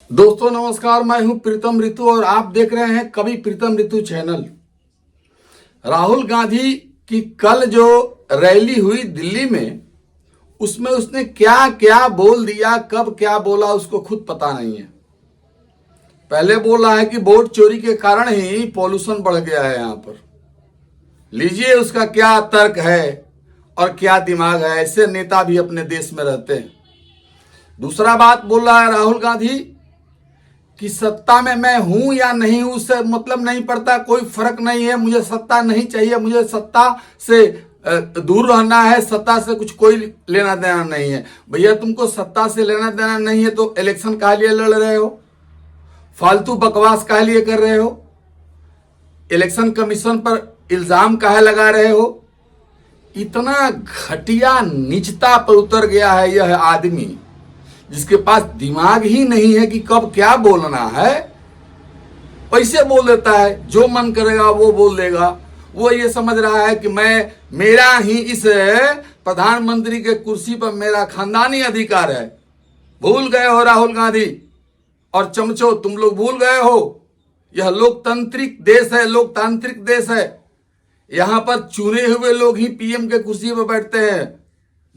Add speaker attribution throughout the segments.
Speaker 1: दोस्तों नमस्कार, मैं हूं प्रीतम ऋतु और आप देख रहे हैं कवि प्रीतम ऋतु चैनल। राहुल गांधी की कल जो रैली हुई दिल्ली में, उसमें उसने क्या क्या बोल दिया, कब क्या बोला, उसको खुद पता नहीं है। पहले बोल रहा है कि वोट चोरी के कारण ही पॉल्यूशन बढ़ गया है यहां पर। लीजिए उसका क्या तर्क है और क्या दिमाग है। ऐसे नेता भी अपने देश में रहते हैं। दूसरा बात बोल रहा है राहुल गांधी कि सत्ता में मैं हूं या नहीं हूं उससे मतलब नहीं पड़ता, कोई फर्क नहीं है, मुझे सत्ता नहीं चाहिए, मुझे सत्ता से दूर रहना है, सत्ता से कुछ कोई लेना देना नहीं है। भैया तुमको सत्ता से लेना देना नहीं है तो इलेक्शन काहे लिए लड़ रहे हो? फालतू बकवास काहे लिए कर रहे हो? इलेक्शन कमीशन पर इल्जाम काहे लगा रहे हो? इतना घटिया नीचता पर उतर गया है यह आदमी, जिसके पास दिमाग ही नहीं है कि कब क्या बोलना है। पैसे बोल देता है, जो मन करेगा वो बोल देगा। वो ये समझ रहा है कि मेरा ही इस प्रधानमंत्री के कुर्सी पर मेरा खानदानी अधिकार है। भूल गए हो राहुल गांधी और चमचो, तुम लोग भूल गए हो। यह लोकतांत्रिक देश है, लोकतांत्रिक देश है। यहां पर चुने हुए लोग ही पीएम के कुर्सी पर बैठते हैं।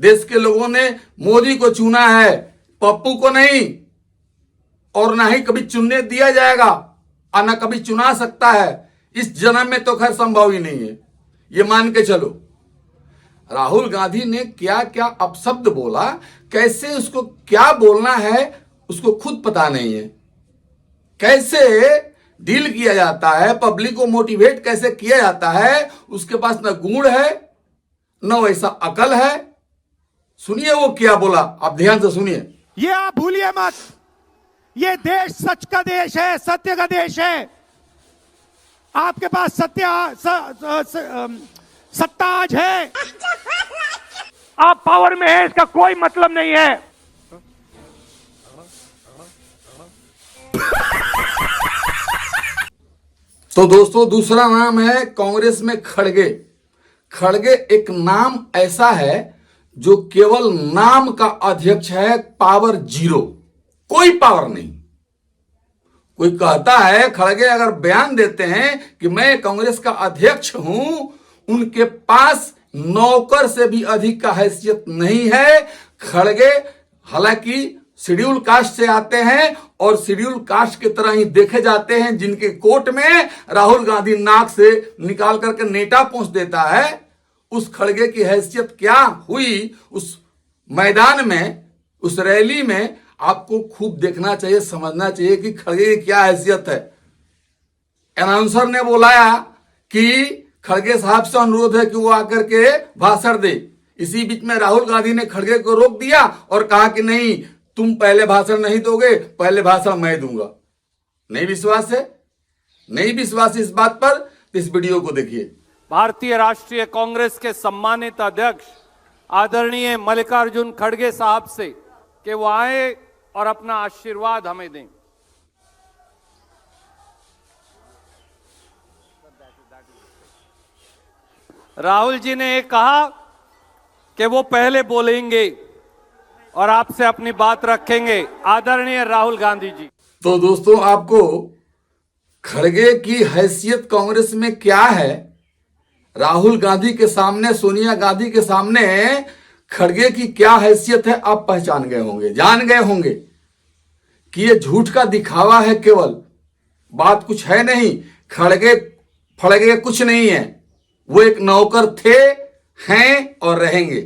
Speaker 1: देश के लोगों ने मोदी को चुना है, पप्पू को नहीं, और ना ही कभी चुनने दिया जाएगा और ना कभी चुना सकता है। इस जन्म में तो खैर संभव ही नहीं है, ये मान के चलो। राहुल गांधी ने क्या क्या अपशब्द बोला, कैसे उसको क्या बोलना है उसको खुद पता नहीं है। कैसे डील किया जाता है, पब्लिक को मोटिवेट कैसे किया जाता है, उसके पास न गुण है न वैसा अकल है। सुनिए वो क्या बोला, आप ध्यान से सुनिए।
Speaker 2: ये आप भूलिए मत, ये देश सच का देश है, सत्य का देश है। आपके पास सत्ता आज है, आप पावर में है, इसका कोई मतलब नहीं है।
Speaker 1: तो दोस्तों दूसरा नाम है कांग्रेस में खड़गे। खड़गे एक नाम ऐसा है जो केवल नाम का अध्यक्ष है, पावर जीरो, कोई पावर नहीं। कोई कहता है, खड़गे अगर बयान देते हैं कि मैं कांग्रेस का अध्यक्ष हूं, उनके पास नौकर से भी अधिक का हैसियत नहीं है। खड़गे हालांकि शेड्यूल कास्ट से आते हैं और शेड्यूल कास्ट की तरह ही देखे जाते हैं, जिनके कोर्ट में राहुल गांधी नाक से निकाल करके नेटा पहुंच देता है। उस खड़गे की हैसियत क्या हुई उस मैदान में, उस रैली में, आपको खूब देखना चाहिए, समझना चाहिए कि खड़गे की क्या हैसियत है। अनाउंसर ने बुलाया कि खड़गे साहब से अनुरोध है कि वो आकर के भाषण दे। इसी बीच में राहुल गांधी ने खड़गे को रोक दिया और कहा कि नहीं, तुम पहले भाषण नहीं दोगे, पहले भाषण मैं दूंगा। नहीं विश्वास है, नहीं विश्वास इस बात पर, तो इस वीडियो को देखिए।
Speaker 3: भारतीय राष्ट्रीय कांग्रेस के सम्मानित अध्यक्ष आदरणीय मल्लिकार्जुन खड़गे साहब से कि वो आए और अपना आशीर्वाद हमें दें। राहुल जी ने ये कहा कि वो पहले बोलेंगे और आपसे अपनी बात रखेंगे। आदरणीय राहुल गांधी जी।
Speaker 1: तो दोस्तों आपको खड़गे की हैसियत कांग्रेस में क्या है, राहुल गांधी के सामने, सोनिया गांधी के सामने खड़गे की क्या हैसियत है, आप पहचान गए होंगे, जान गए होंगे कि ये झूठ का दिखावा है केवल, बात कुछ है नहीं। खड़गे फड़गे कुछ नहीं है, वो एक नौकर थे, हैं और रहेंगे,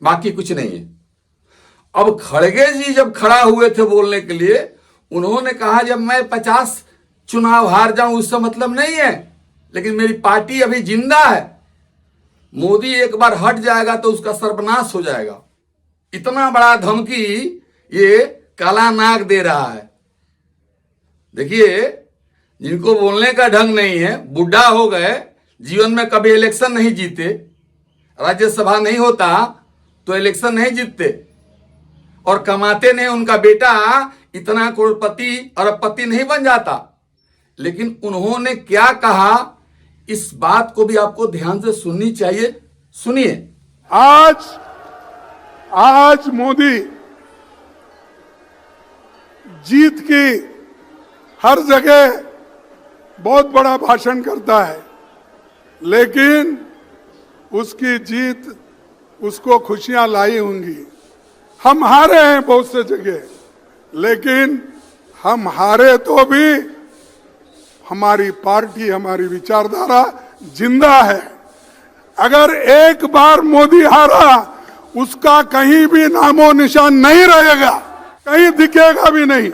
Speaker 1: बाकी कुछ नहीं है। अब खड़गे जी जब खड़ा हुए थे बोलने के लिए, उन्होंने कहा जब मैं 50 चुनाव हार जाऊं उससे मतलब नहीं है, लेकिन मेरी पार्टी अभी जिंदा है। मोदी एक बार हट जाएगा तो उसका सर्वनाश हो जाएगा। इतना बड़ा धमकी ये काला नाग दे रहा है। देखिए, जिनको बोलने का ढंग नहीं है, बुढ़ा हो गए, जीवन में कभी इलेक्शन नहीं जीते, राज्यसभा नहीं होता तो इलेक्शन नहीं जीतते, और कमाते नहीं, उनका बेटा इतना करोड़पति अरबपति नहीं बन जाता। लेकिन उन्होंने क्या कहा, इस बात को भी आपको ध्यान से सुननी चाहिए। सुनिए।
Speaker 4: आज मोदी जीत की हर जगह बहुत बड़ा भाषण करता है, लेकिन उसकी जीत उसको खुशियां लाई होंगी। हम हारे हैं बहुत से जगह, लेकिन हम हारे तो भी हमारी पार्टी, हमारी विचारधारा जिंदा है। अगर एक बार मोदी हारा, उसका कहीं भी नामो निशान नहीं रहेगा, कहीं दिखेगा भी नहीं।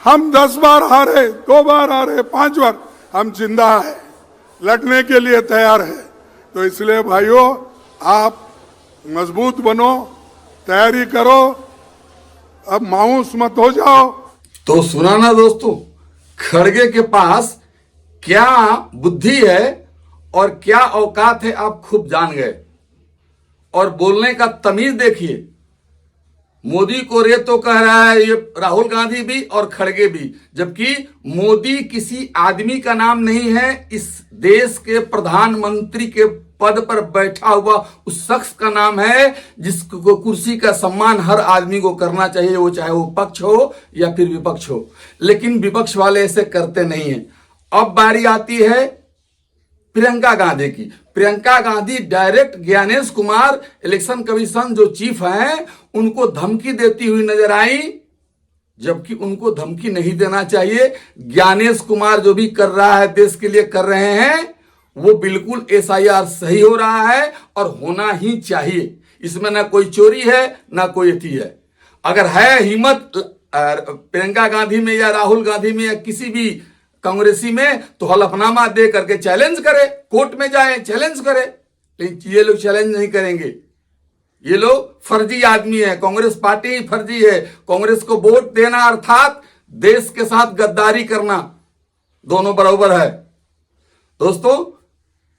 Speaker 4: हम 10 बार हारे, 2 बार हारे, 5 बार, हम जिंदा है, लड़ने के लिए तैयार है। तो इसलिए भाइयों, आप मजबूत बनो, तैयारी करो, अब मायूस मत हो जाओ।
Speaker 1: तो सुना ना दोस्तों, खड़गे के पास क्या बुद्धि है और क्या औकात है आप खूब जान गए। और बोलने का तमीज देखिए, मोदी को रे तो कह रहा है ये राहुल गांधी भी और खड़गे भी, जबकि मोदी किसी आदमी का नाम नहीं है। इस देश के प्रधानमंत्री के पद पर बैठा हुआ उस शख्स का नाम है, जिसको कुर्सी का सम्मान हर आदमी को करना चाहिए, वो चाहे वो पक्ष हो या फिर विपक्ष हो। लेकिन विपक्ष वाले ऐसे करते नहीं हैं। अब बारी आती है प्रियंका गांधी की। Priyanka Gandhi direct Gyanesh Kumar, election commission जो चीफ हैं, उनको धमकी देती हुई नजर आई, जबकि उनको धमकी नहीं देना चाहिए। ज्ञानेश कुमार जो भी कर रहा है, देश के लिए कर रहे हैं, वो बिल्कुल SIR सही हो रहा है और होना ही चाहिए। इसमें ना कोई चोरी है ना कोई अथी है। अगर है हिम्मत प्रियंका गांधी में या राहुल गांधी में या किसी भी कांग्रेसी में, तो हलफनामा दे करके चैलेंज करे, कोर्ट में जाए चैलेंज करे। लेकिन ये लोग चैलेंज नहीं करेंगे। ये लोग फर्जी आदमी है, कांग्रेस पार्टी ही फर्जी है। कांग्रेस को वोट देना अर्थात देश के साथ गद्दारी करना, दोनों बराबर है। दोस्तों,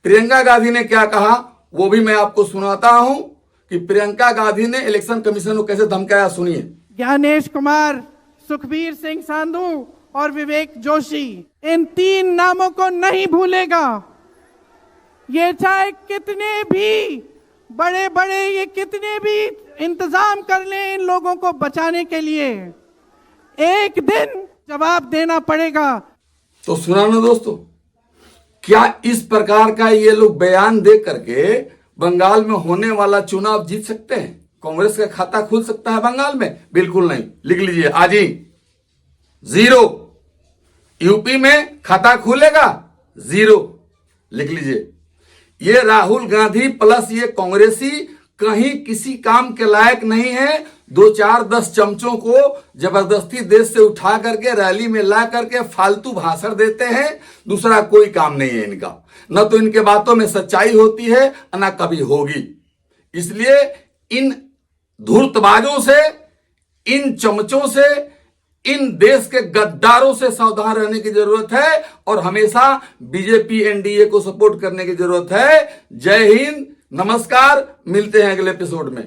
Speaker 1: प्रियंका गांधी ने क्या कहा वो भी मैं आपको सुनाता हूं कि प्रियंका गांधी ने इलेक्शन कमीशन को कैसे धमकाया, सुनिए।
Speaker 2: ज्ञानेश कुमार, सुखबीर सिंह सांधू और विवेक जोशी, इन 3 नामों को नहीं भूलेगा। ये चाहे कितने भी बड़े बड़े, ये कितने भी इंतजाम कर लें इन लोगों को बचाने के लिए, एक दिन जवाब देना पड़ेगा।
Speaker 1: तो सुना ना दोस्तों, क्या इस प्रकार का ये लोग बयान दे करके बंगाल में होने वाला चुनाव जीत सकते हैं? कांग्रेस का खाता खुल सकता है बंगाल में? बिल्कुल नहीं। लिख लीजिए आज ही, 0। यूपी में खाता खुलेगा? 0। लिख लीजिए। ये राहुल गांधी प्लस ये कांग्रेसी कहीं किसी काम के लायक नहीं है। 2-4-10 चमचों को जबरदस्ती देश से उठा करके रैली में ला करके फालतू भाषण देते हैं। दूसरा कोई काम नहीं है इनका। न तो इनके बातों में सच्चाई होती है, न कभी होगी। इसलिए इन धूर्तबाजों से, इन चमचों से, इन देश के गद्दारों से सावधान रहने की जरूरत है और हमेशा बीजेपी एनडीए को सपोर्ट करने की जरूरत है। जय हिंद, नमस्कार, मिलते हैं अगले एपिसोड में।